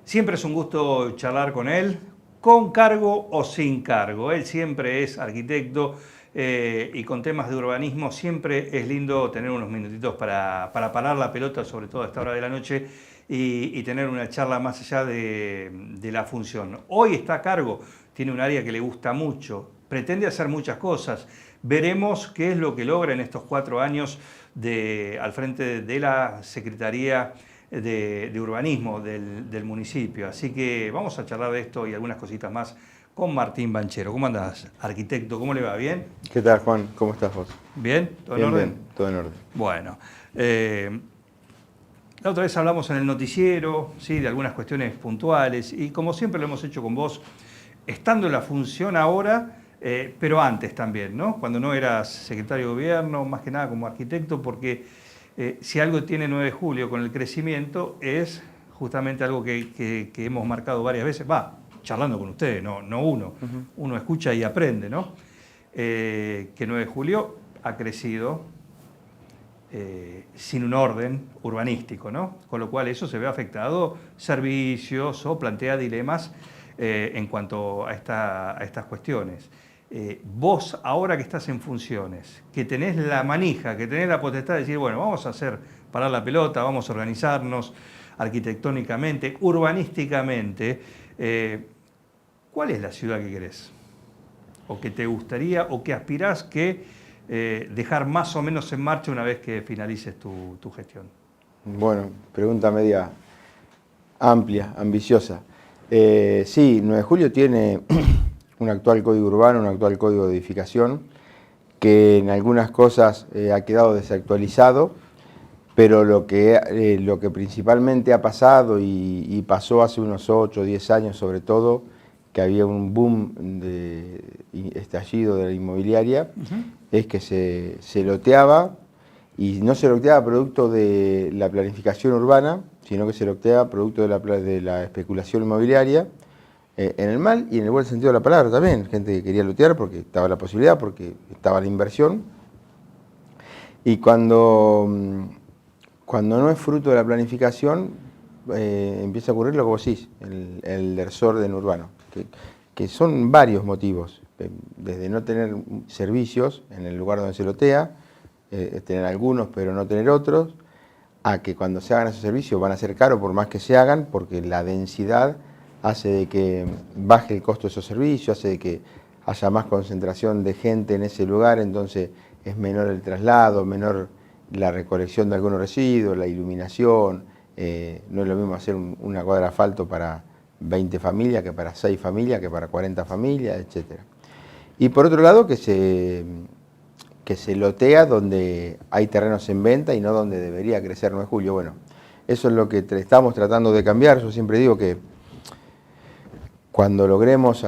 Siempre es un gusto charlar con él, con cargo o sin cargo. Él siempre es arquitecto y con temas de urbanismo siempre es lindo tener unos minutitos para parar la pelota, sobre todo a esta hora de la noche, y tener una charla más allá de la función. Hoy está a cargo, tiene un área que le gusta mucho, pretende hacer muchas cosas. Veremos qué es lo que logra en estos 4 años al frente de la Secretaría de Urbanismo del municipio. Así que vamos a charlar de esto y algunas cositas más con Martín Banchero. ¿Cómo andás, arquitecto? ¿Cómo le va? ¿Bien? ¿Qué tal, Juan? ¿Cómo estás vos? ¿Bien? ¿Todo en Bien, orden? bien, todo en orden. Bueno, la otra vez hablamos en el noticiero, ¿sí?, de algunas cuestiones puntuales y como siempre lo hemos hecho con vos, estando en la función ahora, pero antes también, ¿no? Cuando no eras secretario de gobierno, más que nada como arquitecto, porque si algo tiene 9 de julio con el crecimiento es justamente algo que hemos marcado varias veces, charlando con ustedes, no uno, uno escucha y aprende, ¿no? Que 9 de julio ha crecido sin un orden urbanístico, ¿no? Con lo cual eso se ve afectado servicios o plantea dilemas en cuanto a estas cuestiones. Vos, ahora que estás en funciones, que tenés la manija, que tenés la potestad de decir, bueno, vamos a parar la pelota, vamos a organizarnos arquitectónicamente, urbanísticamente, ¿cuál es la ciudad que querés? ¿O que te gustaría o que aspirás que dejar más o menos en marcha una vez que finalices tu gestión? Bueno, pregunta media amplia, ambiciosa. Sí, 9 de julio tiene un actual código urbano, un actual código de edificación, que en algunas cosas ha quedado desactualizado, pero lo que principalmente ha pasado y pasó hace unos 8 o 10 años sobre todo, que había un boom de estallido de la inmobiliaria, es que se loteaba, y no se loteaba producto de la planificación urbana, sino que se loteaba producto de la especulación inmobiliaria, en el mal y en el buen sentido de la palabra también. Gente que quería lotear porque estaba la posibilidad, porque estaba la inversión. Y cuando no es fruto de la planificación, empieza a ocurrir lo que vos decís, el desorden urbano, que son varios motivos, desde no tener servicios en el lugar donde se lotea, tener algunos pero no tener otros, a que cuando se hagan esos servicios van a ser caros por más que se hagan, porque la densidad hace de que baje el costo de esos servicios, hace de que haya más concentración de gente en ese lugar, entonces es menor el traslado, menor la recolección de algunos residuos, la iluminación. No es lo mismo hacer una cuadra de asfalto para 20 familias que para 6 familias, que para 40 familias, etc. Y por otro lado, que se lotea donde hay terrenos en venta y no donde debería crecer 9 de julio. Bueno, eso es lo que estamos tratando de cambiar. Yo siempre digo que cuando logremos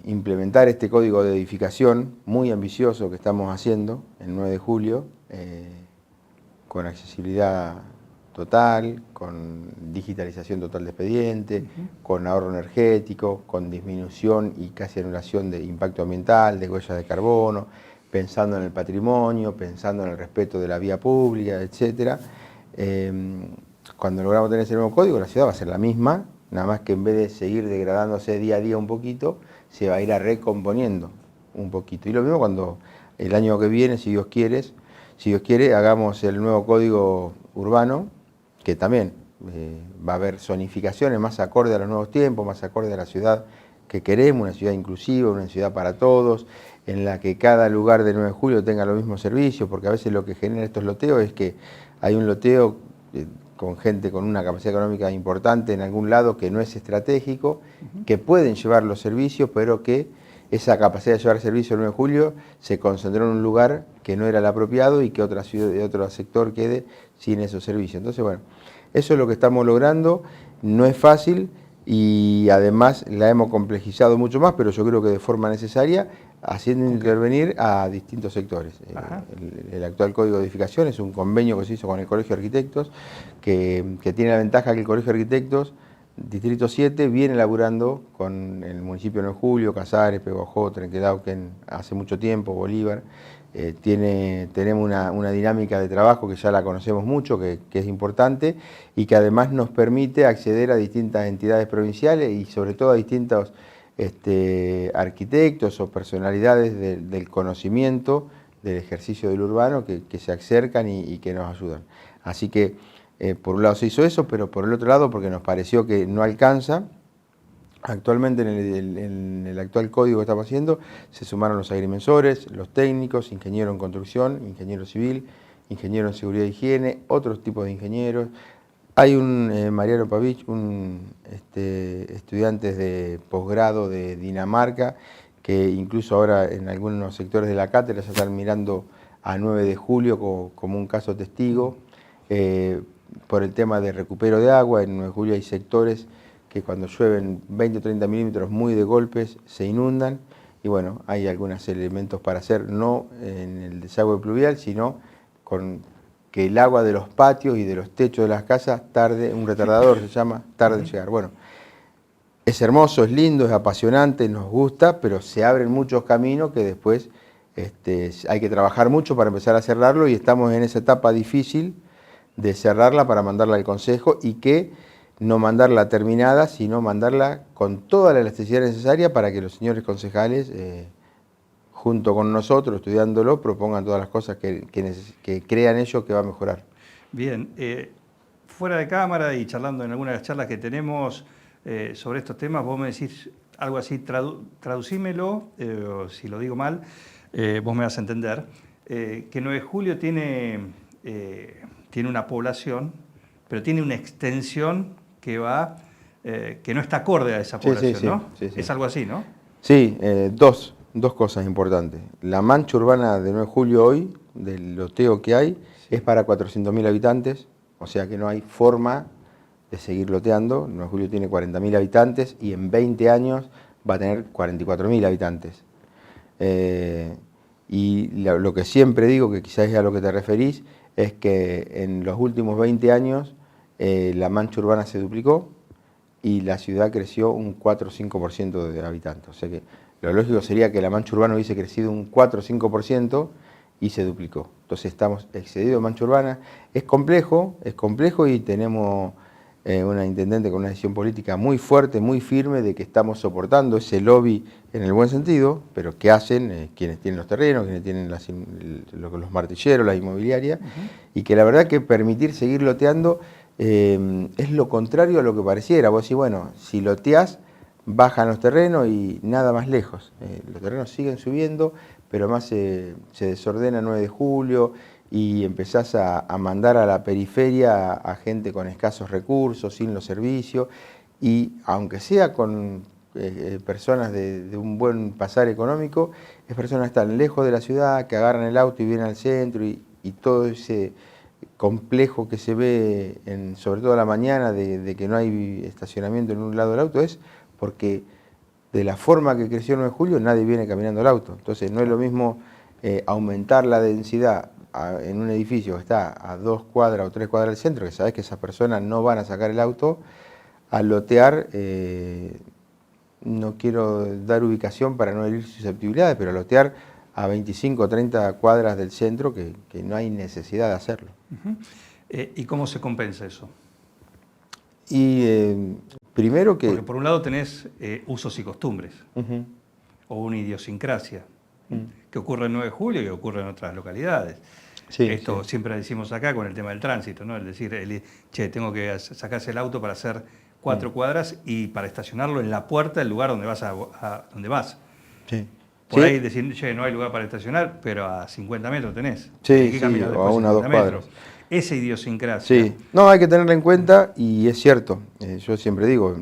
implementar este código de edificación muy ambicioso que estamos haciendo el 9 de julio, con accesibilidad total, con digitalización total de expediente, con ahorro energético, con disminución y casi anulación de impacto ambiental, de huellas de carbono, pensando en el patrimonio, pensando en el respeto de la vía pública, etc. Cuando logramos tener ese nuevo código, la ciudad va a ser la misma, nada más que en vez de seguir degradándose día a día un poquito, se va a ir recomponiendo un poquito. Y lo mismo cuando el año que viene, si Dios quiere, hagamos el nuevo código urbano, que también va a haber zonificaciones más acorde a los nuevos tiempos, más acorde a la ciudad que queremos, una ciudad inclusiva, una ciudad para todos, en la que cada lugar de 9 de julio tenga los mismos servicios, porque a veces lo que genera estos loteos es que hay un loteo con gente con una capacidad económica importante en algún lado que no es estratégico, que pueden llevar los servicios, pero que esa capacidad de llevar servicio el 9 de julio se concentró en un lugar que no era el apropiado y que otra ciudad, otro sector quede sin esos servicios. Entonces, bueno, eso es lo que estamos logrando. No es fácil y además la hemos complejizado mucho más, pero yo creo que de forma necesaria, haciendo intervenir a distintos sectores. El actual Código de Edificación es un convenio que se hizo con el Colegio de Arquitectos, que tiene la ventaja que el Colegio de Arquitectos Distrito 7 viene laburando con el municipio de 9 de Julio, Casares, Peguajó, Trenquelauquen, hace mucho tiempo, Bolívar, tenemos una dinámica de trabajo que ya la conocemos mucho, que es importante y que además nos permite acceder a distintas entidades provinciales y sobre todo a distintos arquitectos o personalidades del conocimiento del ejercicio del urbano que se acercan y que nos ayudan. Así que por un lado se hizo eso, pero por el otro lado porque nos pareció que no alcanza. Actualmente en el actual código que estamos haciendo se sumaron los agrimensores, los técnicos, ingeniero en construcción, ingeniero civil, ingeniero en seguridad e higiene, otros tipos de ingenieros. Hay Mariano Pavich, estudiantes de posgrado de Dinamarca, que incluso ahora en algunos sectores de la cátedra ya están mirando a 9 de julio como un caso testigo, por el tema de recupero de agua. En 9 de julio hay sectores que cuando llueven 20 o 30 milímetros muy de golpes se inundan y bueno, hay algunos elementos para hacer, no en el desagüe pluvial, sino con que el agua de los patios y de los techos de las casas tarde, un retardador se llama, tarde en llegar. Bueno, es hermoso, es lindo, es apasionante, nos gusta, pero se abren muchos caminos que después hay que trabajar mucho para empezar a cerrarlo y estamos en esa etapa difícil de cerrarla para mandarla al Consejo y que no mandarla terminada, sino mandarla con toda la elasticidad necesaria para que los señores concejales, junto con nosotros, estudiándolo, propongan todas las cosas que crean ellos que va a mejorar. Bien, fuera de cámara y charlando en algunas de las charlas que tenemos sobre estos temas, vos me decís algo así, traducímelo, si lo digo mal, vos me vas a entender, que 9 de julio tiene una población, pero tiene una extensión que no está acorde a esa población, sí, ¿no? Sí. Es algo así, ¿no? Sí, dos cosas importantes. La mancha urbana de 9 de julio hoy, del loteo que hay, es para 400.000 habitantes, o sea que no hay forma de seguir loteando. 9 de julio tiene 40.000 habitantes y en 20 años va a tener 44.000 habitantes. Y lo que siempre digo, que quizás es a lo que te referís, es que en los últimos 20 años la mancha urbana se duplicó y la ciudad creció un 4 o 5% de habitantes. O sea que lo lógico sería que la mancha urbana hubiese crecido un 4 o 5% y se duplicó. Entonces estamos excedidos de mancha urbana. Es complejo y tenemos una intendente con una decisión política muy fuerte, muy firme, de que estamos soportando ese lobby en el buen sentido, pero ¿qué hacen quienes tienen los terrenos, quienes tienen los martilleros, las inmobiliarias? Y que la verdad que permitir seguir loteando es lo contrario a lo que pareciera. Vos decís, bueno, si loteás, bajan los terrenos y nada más lejos. Los terrenos siguen subiendo, pero más se desordena 9 de julio y empezás a mandar a la periferia a gente con escasos recursos, sin los servicios, y aunque sea con personas de un buen pasar económico, es personas que están lejos de la ciudad, que agarran el auto y vienen al centro, y todo ese complejo que se ve, sobre todo a la mañana, de que no hay estacionamiento en un lado del auto, es porque de la forma que creció el 9 de julio nadie viene caminando al auto. Entonces no es lo mismo aumentar la densidad en un edificio que está a 2 cuadras o 3 cuadras del centro, que sabes que esas personas no van a sacar el auto, a lotear, no quiero dar ubicación para no herir susceptibilidades, pero a lotear a 25 o 30 cuadras del centro que no hay necesidad de hacerlo. ¿Y cómo se compensa eso? Y primero que... Porque por un lado tenés usos y costumbres, o una idiosincrasia, que ocurre el 9 de julio y que ocurre en otras localidades. Sí, esto siempre decimos acá con el tema del tránsito, ¿no? Es decir, tengo que sacarse el auto para hacer 4 cuadras y para estacionarlo en la puerta del lugar donde vas. Sí. Por ahí decir, no hay lugar para estacionar, pero a 50 metros tenés. Sí, o a 1 o 2 cuadras. Esa idiosincrasia. Sí, no, hay que tenerla en cuenta y es cierto. Yo siempre digo,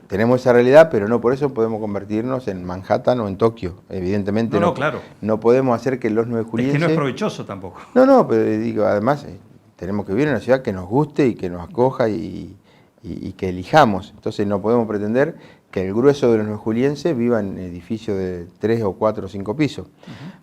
tenemos esa realidad, pero no por eso podemos convertirnos en Manhattan o en Tokio. Evidentemente claro. No podemos hacer que los 9 julienses... Es que no es provechoso tampoco. No, pero digo, además tenemos que vivir en una ciudad que nos guste y que nos acoja y que elijamos. Entonces no podemos pretender que el grueso de los 9 julienses viva en edificios de 3 o 4 o 5 pisos.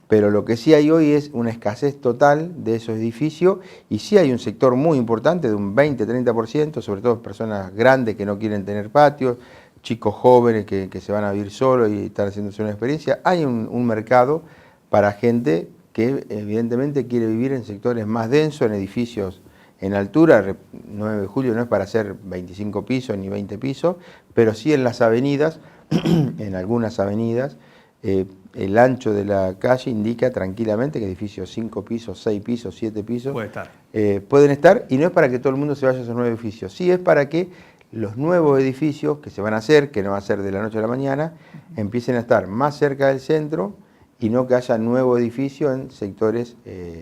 Pero lo que sí hay hoy es una escasez total de esos edificios y sí hay un sector muy importante de un 20-30%, sobre todo personas grandes que no quieren tener patios, chicos jóvenes que se van a vivir solos y están haciéndose una experiencia. Hay un mercado para gente que evidentemente quiere vivir en sectores más densos, en edificios en altura. 9 de julio no es para hacer 25 pisos ni 20 pisos, pero sí en las avenidas, en algunas avenidas, el ancho de la calle indica tranquilamente que edificios 5 pisos, 6 pisos, 7 pisos Puede estar. Pueden estar, y no es para que todo el mundo se vaya a esos 9 edificios, sí es para que los nuevos edificios que se van a hacer, que no va a ser de la noche a la mañana, empiecen a estar más cerca del centro y no que haya nuevo edificio en sectores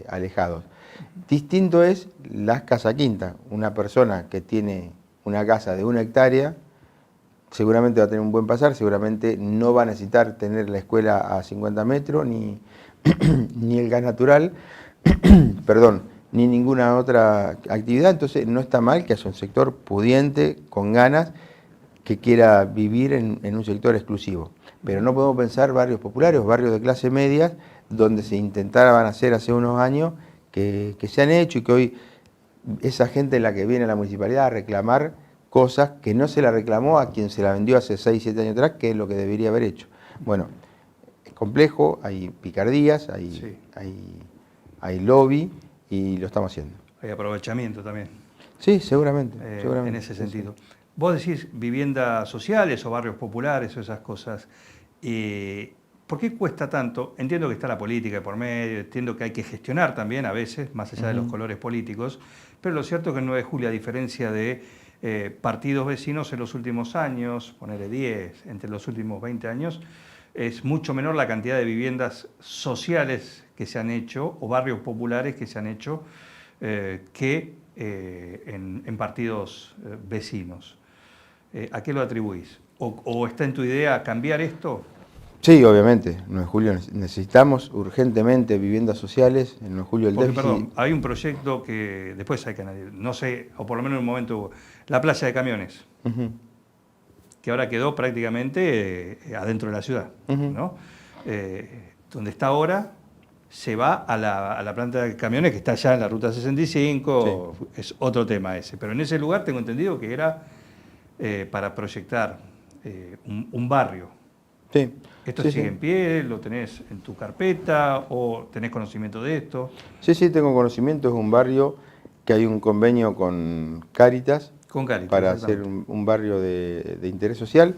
alejados. Distinto es las casa quinta. Una persona que tiene una casa de 1 hectárea seguramente va a tener un buen pasar, seguramente no va a necesitar tener la escuela a 50 metros, ni el gas natural, perdón, ni ninguna otra actividad. Entonces no está mal que haya un sector pudiente, con ganas, que quiera vivir en un sector exclusivo. Pero no podemos pensar barrios populares, barrios de clase media, donde se intentaban hacer hace unos años, que se han hecho y que hoy esa gente es la que viene a la municipalidad a reclamar cosas que no se la reclamó a quien se la vendió hace 6, 7 años atrás, que es lo que debería haber hecho. Bueno, es complejo, hay picardías, hay lobby y lo estamos haciendo. Hay aprovechamiento también. Sí, seguramente. En ese sentido. Sí. Vos decís viviendas sociales o barrios populares o esas cosas. ¿Por qué cuesta tanto? Entiendo que está la política de por medio, entiendo que hay que gestionar también a veces, más allá de los colores políticos, pero lo cierto es que el 9 de julio, a diferencia de partidos vecinos en los últimos años, ponerle 10, entre los últimos 20 años, es mucho menor la cantidad de viviendas sociales que se han hecho o barrios populares que se han hecho que en partidos vecinos. ¿A qué lo atribuís? ¿O está en tu idea cambiar esto? Sí, obviamente. En 9 de julio necesitamos urgentemente viviendas sociales. En 9 de julio el déficit... Perdón, hay un proyecto que después hay que analizar, no sé, o por lo menos en un momento hubo, la playa de camiones, que ahora quedó prácticamente adentro de la ciudad, ¿no? Donde está ahora se va a la planta de camiones que está allá en la ruta 65, sí. Es otro tema ese, pero en ese lugar tengo entendido que era para proyectar un barrio. Sí. ¿Esto sigue en pie? ¿Lo tenés en tu carpeta o tenés conocimiento de esto? Sí, tengo conocimiento. Es un barrio que hay un convenio con Cáritas, para hacer un barrio de interés social.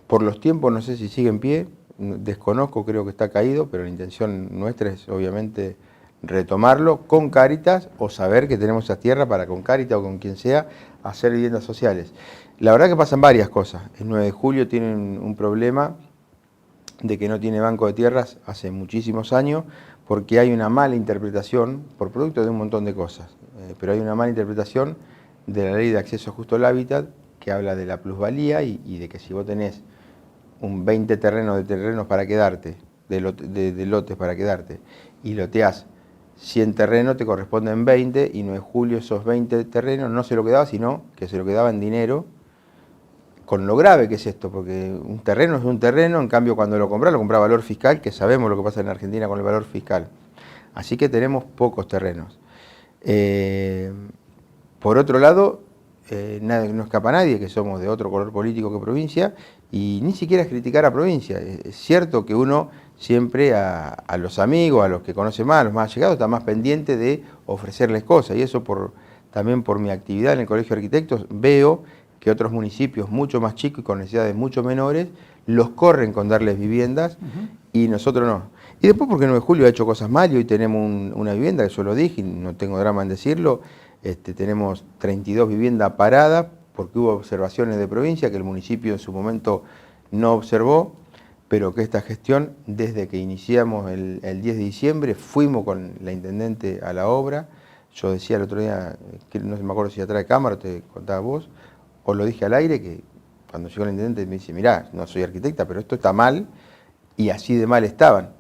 Por los tiempos no sé si sigue en pie, desconozco, creo que está caído, pero la intención nuestra es obviamente retomarlo con Cáritas o saber que tenemos esa tierra para con Cáritas o con quien sea hacer viviendas sociales. La verdad que pasan varias cosas. El 9 de julio tiene un problema de que no tiene banco de tierras hace muchísimos años porque hay una mala interpretación, por producto de un montón de cosas, pero hay una mala interpretación de la ley de acceso justo al hábitat que habla de la plusvalía y de que si vos tenés un 20 terrenos para quedarte, de lotes para quedarte, y loteás 100 terrenos, te corresponden 20, y 9 de julio esos 20 terrenos no se lo quedaba, sino que se lo quedaba en dinero, con lo grave que es esto, porque un terreno es un terreno, en cambio cuando lo compra valor fiscal, que sabemos lo que pasa en Argentina con el valor fiscal. Así que tenemos pocos terrenos. Por otro lado, no escapa a nadie que somos de otro color político que provincia, y ni siquiera es criticar a provincia. Es cierto que uno siempre a los amigos, a los que conoce más, a los más allegados, está más pendiente de ofrecerles cosas, y eso también por mi actividad en el Colegio de Arquitectos veo que otros municipios mucho más chicos y con necesidades mucho menores los corren con darles viviendas y nosotros no. Y después porque 9 de julio ha hecho cosas mal y hoy tenemos una vivienda, que yo lo dije y no tengo drama en decirlo, tenemos 32 viviendas paradas porque hubo observaciones de provincia que el municipio en su momento no observó, pero que esta gestión, desde que iniciamos el 10 de diciembre, fuimos con la intendente a la obra. Yo decía el otro día, que no me acuerdo si atrás de cámara te contaba vos, o lo dije al aire, que cuando llegó el intendente me dice, mirá, no soy arquitecta, pero esto está mal, y así de mal estaban.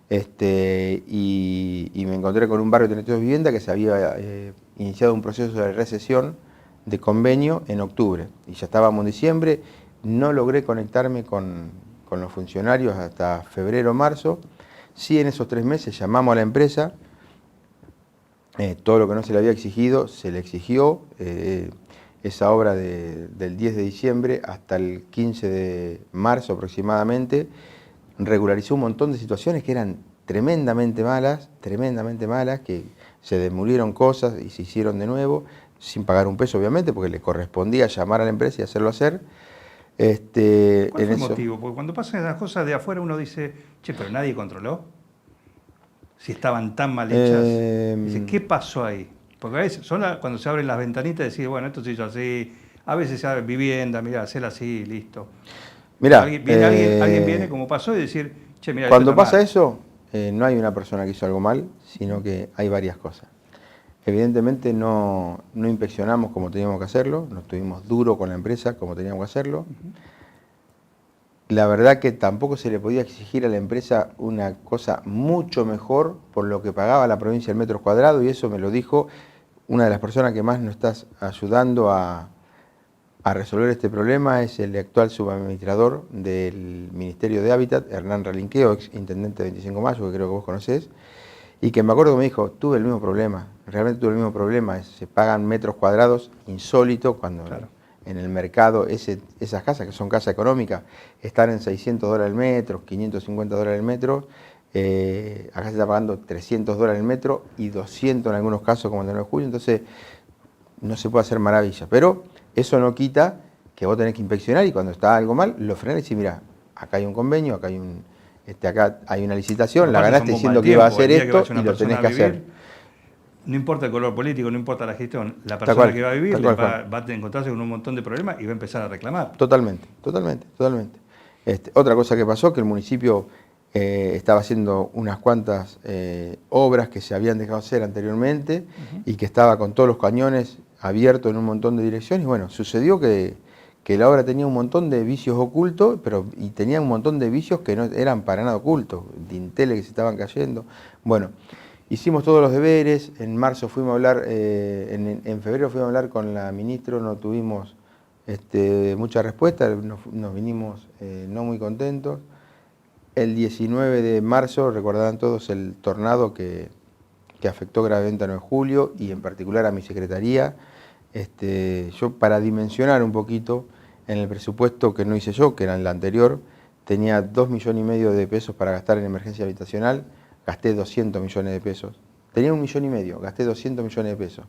Y me encontré con un barrio de 32 viviendas que se había iniciado un proceso de recesión de convenio en octubre, y ya estábamos en diciembre, no logré conectarme con los funcionarios hasta febrero o marzo. Sí, en esos 3 meses llamamos a la empresa, todo lo que no se le había exigido, se le exigió. Esa obra del 10 de diciembre hasta el 15 de marzo aproximadamente regularizó un montón de situaciones que eran tremendamente malas, que se demolieron cosas y se hicieron de nuevo, sin pagar un peso obviamente, porque le correspondía llamar a la empresa y hacerlo hacer. ¿Cuál fue el motivo? Porque cuando pasan esas cosas de afuera uno dice, che, pero nadie controló. Si estaban tan mal hechas. Dice, ¿qué pasó ahí? Porque a veces, cuando se abren las ventanitas, decir, bueno, esto se hizo así. A veces se abre vivienda, mira, hacerla así, listo. Mirá, Alguien viene como pasó y decir, che, mira, cuando esto está pasa mal. eso, no hay una persona que hizo algo mal, sino que hay varias cosas. Evidentemente no inspeccionamos como teníamos que hacerlo, no estuvimos duro con la empresa como teníamos que hacerlo. La verdad que tampoco se le podía exigir a la empresa una cosa mucho mejor por lo que pagaba la provincia del metro cuadrado, y eso me lo dijo una de las personas que más nos está ayudando a resolver este problema, es el actual subadministrador del Ministerio de Hábitat, Hernán Ralinqueo, ex intendente de 25 de Mayo, que creo que vos conocés, y que me acuerdo que me dijo, tuve el mismo problema, realmente tuve el mismo problema, se pagan metros cuadrados insólitos cuando Claro. en el mercado esas casas, que son casas económicas, están en $600 el metro, $550 el metro, acá se está pagando $300 el metro y 200 en algunos casos como el de 9 de julio, entonces no se puede hacer maravilla, pero eso no quita que vos tenés que inspeccionar y cuando está algo mal, lo frenás y decís, mirá, acá hay un convenio, acá hay una licitación, la Aparte son ganaste bombas diciendo de que iba a tiempo. El hacer día que esto vaya y una lo tenés persona a que vivir, hacer. no importa el color político, no importa la gestión, la Tal persona cual, que va a vivir tal cual, va a encontrarse con un montón de problemas y va a empezar a reclamar. Totalmente. Otra cosa que pasó, que el municipio estaba haciendo unas cuantas obras que se habían dejado hacer anteriormente y que estaba con todos los cañones abiertos en un montón de direcciones. Y bueno, sucedió que la obra tenía un montón de vicios ocultos, y tenía un montón de vicios que no eran para nada ocultos, dinteles que se estaban cayendo. Bueno, hicimos todos los deberes, en marzo fuimos a hablar, en febrero fuimos a hablar con la ministra, no tuvimos mucha respuesta, nos vinimos no muy contentos. El 19 de marzo, recordarán todos el tornado que afectó gravemente a 9 de julio y en particular a mi secretaría. Yo, para dimensionar un poquito, en el presupuesto que no hice yo, que era en la anterior, tenía 2,5 millones de pesos para gastar en emergencia habitacional, gasté 200 millones de pesos. Tenía 1,5 millones, gasté 200 millones de pesos.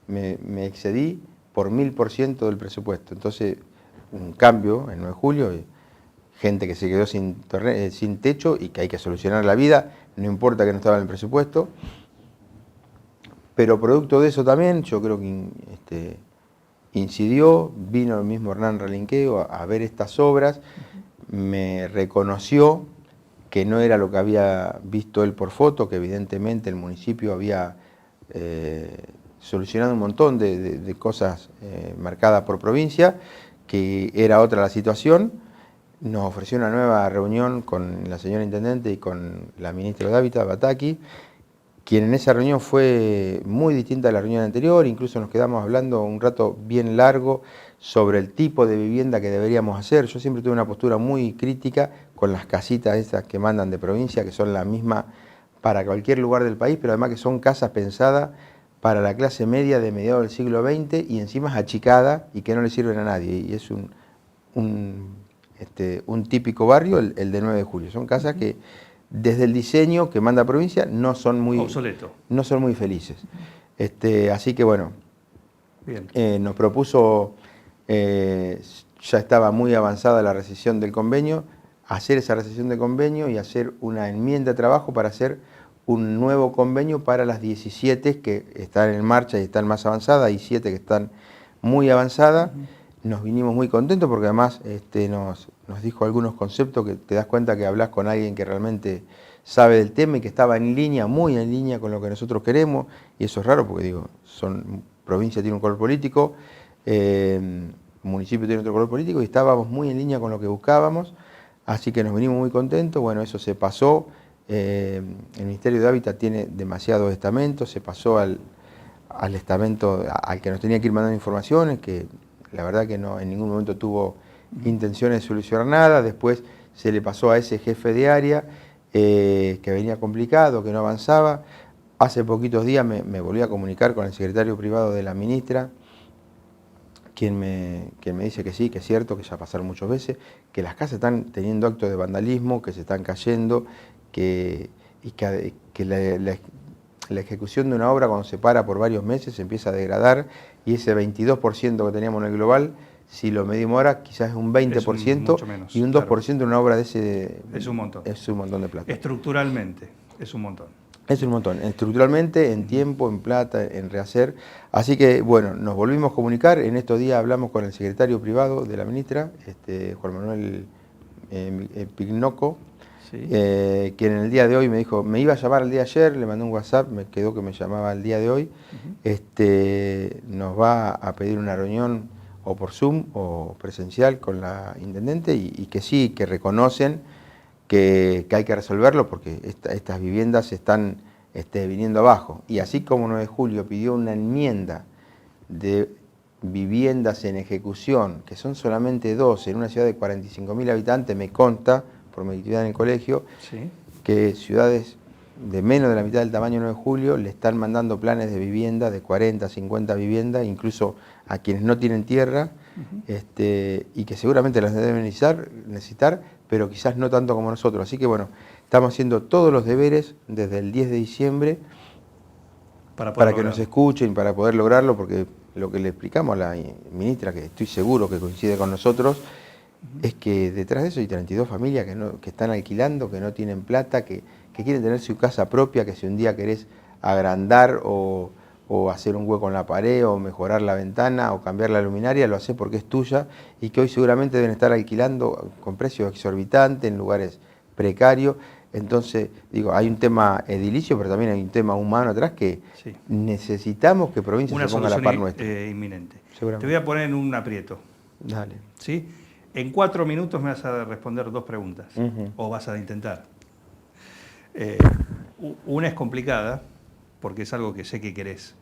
Me excedí por 1000% del presupuesto. Entonces, un cambio en 9 de julio, gente que se quedó sin techo y que hay que solucionar la vida, no importa que no estaba en el presupuesto. Pero producto de eso también, yo creo que incidió, vino el mismo Hernán Ralinqueo a ver estas obras, me reconoció que no era lo que había visto él por foto, que evidentemente el municipio había solucionado un montón de cosas marcadas por provincia, que era otra la situación. Nos ofreció una nueva reunión con la señora Intendente y con la ministra de Hábitat, Bataki, quien en esa reunión fue muy distinta a la reunión anterior, incluso nos quedamos hablando un rato bien largo sobre el tipo de vivienda que deberíamos hacer. Yo siempre tuve una postura muy crítica con las casitas estas que mandan de provincia, que son la misma para cualquier lugar del país, pero además que son casas pensadas para la clase media de mediados del siglo XX y encima achicadas y que no le sirven a nadie. Y es un típico barrio, el de 9 de julio. Son casas que desde el diseño que manda provincia no son muy obsoleto. No son muy felices. Así que bueno, bien. nos propuso, ya estaba muy avanzada la rescisión del convenio, hacer esa rescisión de convenio y hacer una enmienda de trabajo para hacer un nuevo convenio para las 17 que están en marcha y están más avanzadas, hay 7 que están muy avanzadas. Nos vinimos muy contentos porque además nos dijo algunos conceptos que te das cuenta que hablas con alguien que realmente sabe del tema y que estaba en línea, muy en línea con lo que nosotros queremos, y eso es raro porque digo, provincia tiene un color político, municipio tiene otro color político, y estábamos muy en línea con lo que buscábamos, así que nos venimos muy contentos. Bueno, eso se pasó, el Ministerio de Hábitat tiene demasiados estamentos, se pasó al estamento al que nos tenía que ir mandando informaciones, que la verdad que no en ningún momento tuvo intenciones de solucionar nada. Después se le pasó a ese jefe de área que venía complicado, que no avanzaba. Hace poquitos días me volví a comunicar con el secretario privado de la ministra, quien me dice que sí, que es cierto, que ya pasaron muchas veces, que las casas están teniendo actos de vandalismo, que se están cayendo, que y que la ejecución de una obra cuando se para por varios meses se empieza a degradar y ese 22% que teníamos en el global, si lo medimos ahora, quizás es un 20% mucho menos, y un 2% en una obra de ese... Es un montón. Es un montón de plata. Estructuralmente, es un montón. Es un montón, estructuralmente, en tiempo, en plata, en rehacer. Así que, bueno, nos volvimos a comunicar. En estos días hablamos con el secretario privado de la ministra, Juan Manuel Pignoco, Sí. quien en el día de hoy me dijo, me iba a llamar el día de ayer, le mandé un WhatsApp, me quedó que me llamaba el día de hoy. Nos va a pedir una reunión o por Zoom o presencial con la intendente y que sí, que reconocen que hay que resolverlo porque estas viviendas están viniendo abajo. Y así como 9 de julio pidió una enmienda de viviendas en ejecución, que son solamente 12 en una ciudad de 45.000 habitantes, me consta, por mi actividad en el colegio, Sí. que ciudades de menos de la mitad del tamaño 9 de julio le están mandando planes de vivienda de 40, 50 viviendas, incluso a quienes no tienen tierra, y que seguramente las deben necesitar, pero quizás no tanto como nosotros. Así que bueno, estamos haciendo todos los deberes desde el 10 de diciembre para que nos escuchen, para poder lograrlo, porque lo que le explicamos a la ministra, que estoy seguro que coincide con nosotros, es que detrás de eso hay 32 familias que están alquilando, que no tienen plata, que quieren tener su casa propia, que si un día querés agrandar o hacer un hueco en la pared o mejorar la ventana o cambiar la luminaria, lo haces porque es tuya y que hoy seguramente deben estar alquilando con precios exorbitantes en lugares precarios. Entonces, digo, hay un tema edilicio, pero también hay un tema humano atrás que sí, necesitamos que provincia se ponga a la par nuestra. Inminente. Te voy a poner en un aprieto. Dale. ¿Sí? En 4 minutos me vas a responder 2 preguntas, o vas a intentar. Una es complicada, porque es algo que sé que querés,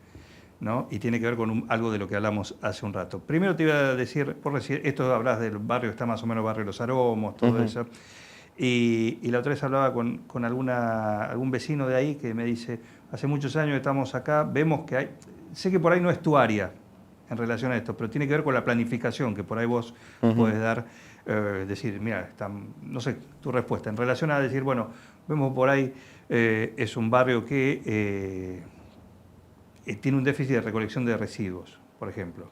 ¿no? Y tiene que ver con algo de lo que hablamos hace un rato. Primero te iba a decir, por decir, esto hablas del barrio, está más o menos barrio Los Aromos, todo eso. Y la otra vez hablaba con algún vecino de ahí que me dice, hace muchos años estamos acá, vemos que hay, sé que por ahí no es tu área en relación a esto, pero tiene que ver con la planificación, que por ahí vos podés dar, decir, mira, no sé, tu respuesta, en relación a decir, bueno, vemos por ahí, es un barrio que tiene un déficit de recolección de residuos, por ejemplo,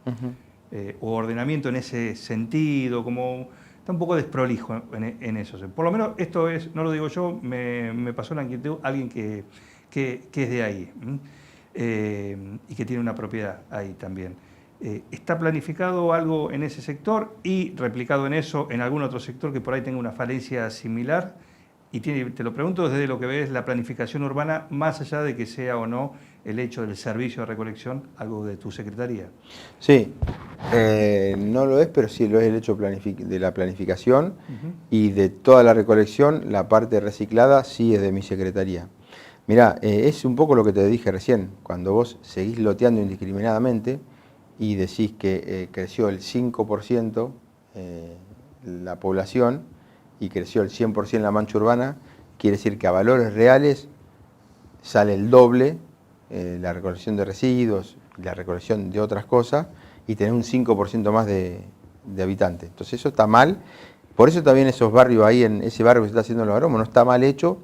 o ordenamiento en ese sentido, como está un poco desprolijo en eso. Por lo menos esto es, no lo digo yo, me pasó la inquietud alguien que es de ahí y que tiene una propiedad ahí también. ¿Está planificado algo en ese sector y replicado en eso en algún otro sector que por ahí tenga una falencia similar? Y te lo pregunto desde lo que ves la planificación urbana, más allá de que sea o no el hecho del servicio de recolección algo de tu secretaría. Sí, no lo es, pero sí lo es el hecho de la planificación y de toda la recolección, la parte reciclada sí es de mi secretaría. Mirá, es un poco lo que te dije recién, cuando vos seguís loteando indiscriminadamente y decís que creció el 5% la población y creció el 100% la mancha urbana, quiere decir que a valores reales sale el doble la recolección de residuos, la recolección de otras cosas, y tenés un 5% más de habitantes. Entonces eso está mal. Por eso también esos barrios ahí, en ese barrio que se está haciendo en Los Aromos, no está mal hecho.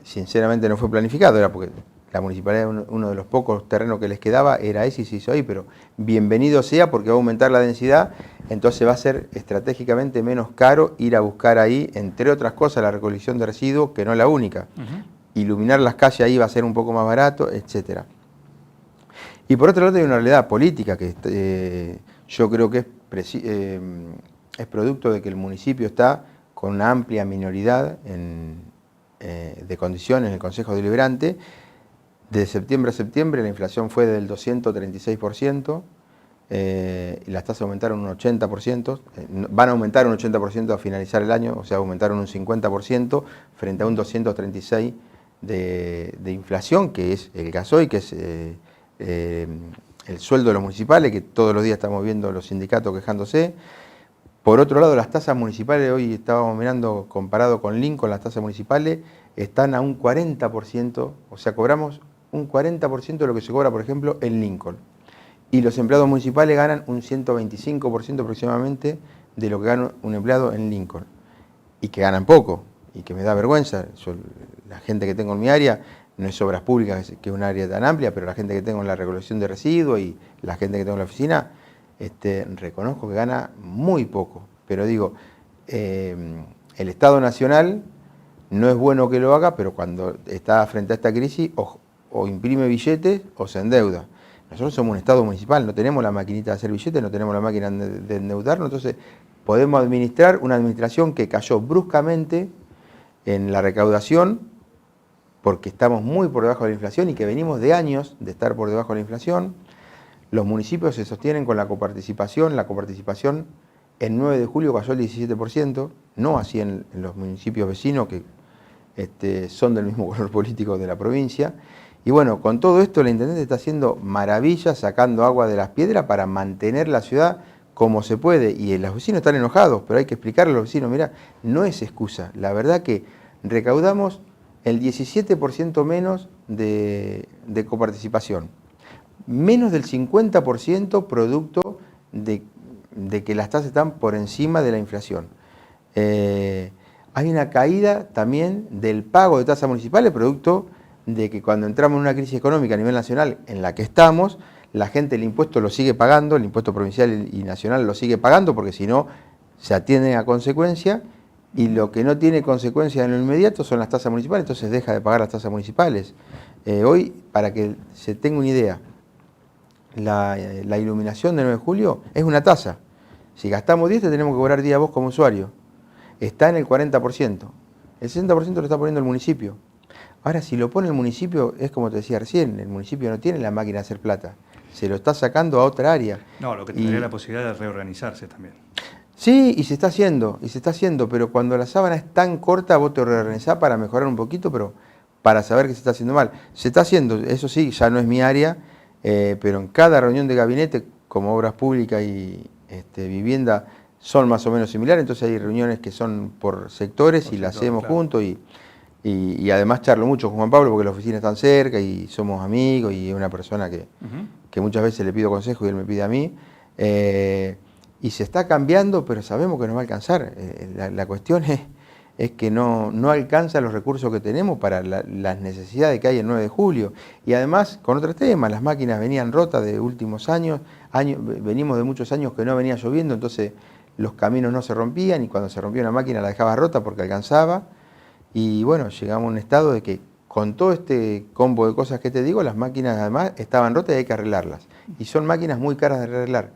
Sinceramente no fue planificado, era porque la municipalidad, uno de los pocos terrenos que les quedaba, era ese y se hizo ahí, pero bienvenido sea porque va a aumentar la densidad, entonces va a ser estratégicamente menos caro ir a buscar ahí, entre otras cosas, la recolección de residuos, que no es la única. Iluminar las calles ahí va a ser un poco más barato, etc. Y por otro lado hay una realidad política que yo creo que es producto de que el municipio está con una amplia minoridad de condiciones en el Consejo Deliberante. De septiembre a septiembre la inflación fue del 236%, y las tasas aumentaron un 80%, van a aumentar un 80% a finalizar el año, o sea, aumentaron un 50% frente a un 236% de inflación, que es el gasoil, que es el sueldo de los municipales, que todos los días estamos viendo los sindicatos quejándose. Por otro lado, las tasas municipales, hoy estábamos mirando, comparado con Lincoln, las tasas municipales están a un 40%, o sea, cobramos un 40% de lo que se cobra, por ejemplo, en Lincoln. Y los empleados municipales ganan un 125% aproximadamente de lo que gana un empleado en Lincoln. Y que ganan poco. y que me da vergüenza. La gente que tengo en mi área, no es obras públicas, que es un área tan amplia, pero la gente que tengo en la recolección de residuos y la gente que tengo en la oficina, reconozco que gana muy poco. Pero digo, el Estado Nacional no es bueno que lo haga, pero cuando está frente a esta crisis, o imprime billetes o se endeuda. Nosotros somos un Estado municipal, no tenemos la maquinita de hacer billetes, no tenemos la máquina de endeudarnos, entonces podemos administrar una administración que cayó bruscamente en la recaudación, porque estamos muy por debajo de la inflación y que venimos de años de estar por debajo de la inflación. Los municipios se sostienen con la coparticipación en 9 de julio cayó el 17%, no así en los municipios vecinos que son del mismo color político de la provincia. Y bueno, con todo esto la Intendente está haciendo maravillas, sacando agua de las piedras para mantener la ciudad como se puede. Y los vecinos están enojados, pero hay que explicarle a los vecinos, mira, no es excusa. La verdad que recaudamos el 17% menos de coparticipación, menos del 50% producto de que las tasas están por encima de la inflación. Hay una caída también del pago de tasas municipales, producto de que cuando entramos en una crisis económica a nivel nacional en la que estamos, la gente el impuesto lo sigue pagando, el impuesto provincial y nacional lo sigue pagando, porque si no se atienden a consecuencia, y lo que no tiene consecuencia en lo inmediato son las tasas municipales, entonces deja de pagar las tasas municipales. Hoy, para que se tenga una idea, la iluminación del 9 de julio es una tasa. Si gastamos 10, te tenemos que cobrar 10 a vos como usuario. Está en el 40%. El 60% lo está poniendo el municipio. Ahora, si lo pone el municipio, es como te decía recién, el municipio no tiene la máquina de hacer plata. Se lo está sacando a otra área. No, lo que tendría la posibilidad de reorganizarse también. Sí, y se está haciendo, pero cuando la sábana es tan corta, vos te reorganizás para mejorar un poquito, pero para saber que se está haciendo mal. Se está haciendo, eso sí, ya no es mi área, pero en cada reunión de gabinete, como obras públicas y vivienda, son más o menos similares, entonces hay reuniones que son por sectores y las hacemos claro, juntos y además charlo mucho con Juan Pablo porque las oficinas están cerca y somos amigos y es una persona que muchas veces le pido consejo y él me pide a mí. Y se está cambiando, pero sabemos que nos va a alcanzar. La cuestión es que no alcanza los recursos que tenemos para las necesidades que hay el 9 de julio. Y además, con otros temas, las máquinas venían rotas de últimos años, venimos de muchos años que no venía lloviendo, entonces los caminos no se rompían y cuando se rompía una máquina la dejaba rota porque alcanzaba. Y bueno, llegamos a un estado de que con todo este combo de cosas que te digo, las máquinas además estaban rotas y hay que arreglarlas. Y son máquinas muy caras de arreglar,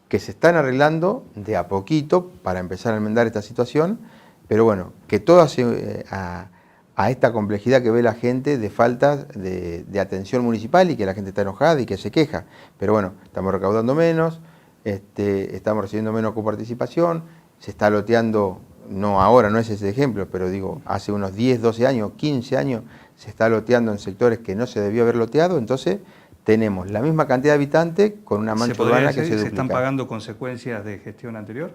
que se están arreglando de a poquito para empezar a enmendar esta situación, pero bueno, que todo hace a esta complejidad que ve la gente de falta de atención municipal y que la gente está enojada y que se queja. Pero bueno, estamos recaudando menos, estamos recibiendo menos coparticipación, se está loteando, no ahora, no es ese ejemplo, pero digo, hace unos 10, 12 años, 15 años, se está loteando en sectores que no se debió haber loteado, entonces tenemos la misma cantidad de habitantes con una mancha urbana que se duplica. ¿Se están pagando consecuencias de gestión anterior?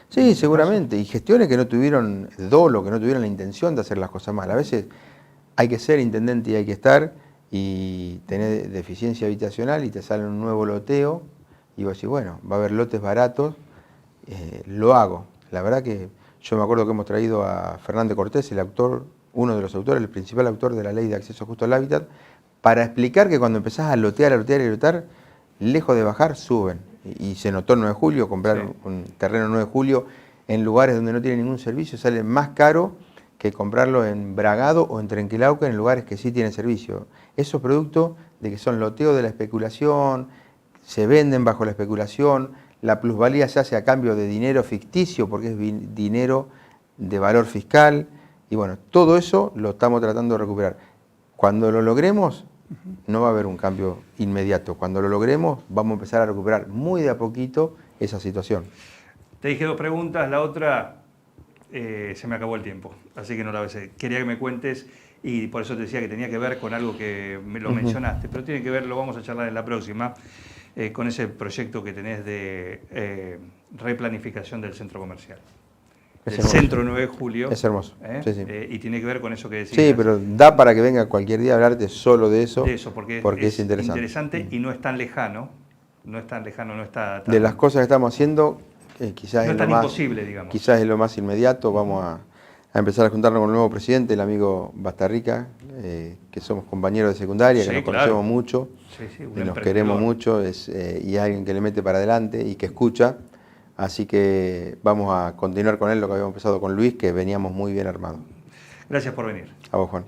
Sí, seguramente, y gestiones que no tuvieron dolo, que no tuvieron la intención de hacer las cosas mal. A veces hay que ser intendente y hay que estar y tener deficiencia habitacional y te sale un nuevo loteo y vos decís, bueno, va a haber lotes baratos, lo hago. La verdad que yo me acuerdo que hemos traído a Fernández Cortés, el autor, uno de los autores, el principal autor de la Ley de Acceso Justo al Hábitat, para explicar que cuando empezás a lotear, lejos de bajar, suben. Y se notó el 9 de julio, comprar un terreno 9 de julio en lugares donde no tiene ningún servicio, sale más caro que comprarlo en Bragado o en Trenquilauquen, en lugares que sí tienen servicio. Eso es producto de que son loteos de la especulación, se venden bajo la especulación, la plusvalía se hace a cambio de dinero ficticio porque es dinero de valor fiscal. Y bueno, todo eso lo estamos tratando de recuperar. Cuando lo logremos, no va a haber un cambio inmediato. Cuando lo logremos, vamos a empezar a recuperar muy de a poquito esa situación. Te dije 2 preguntas, la otra se me acabó el tiempo, así que no la besé. Quería que me cuentes, y por eso te decía que tenía que ver con algo que lo mencionaste, pero tiene que ver, lo vamos a charlar en la próxima, con ese proyecto que tenés de replanificación del centro comercial. El centro 9 de julio. Es hermoso. Sí, sí. Y tiene que ver con eso que decías. Sí, pero da para que venga cualquier día a hablarte solo de eso. De eso, porque es interesante y no es tan lejano. No está tan... De las cosas que estamos haciendo, quizás no es tan lo más imposible, digamos. Quizás es lo más inmediato. Vamos a empezar a juntarnos con el nuevo presidente, el amigo Bastarrica, que somos compañeros de secundaria, Sí, que nos claro. conocemos mucho, Sí, sí, un y nos emprendedor. queremos mucho, y es alguien que le mete para adelante y que escucha. Así que vamos a continuar con él lo que habíamos empezado con Luis, que veníamos muy bien armados. Gracias por venir. A vos, Juan.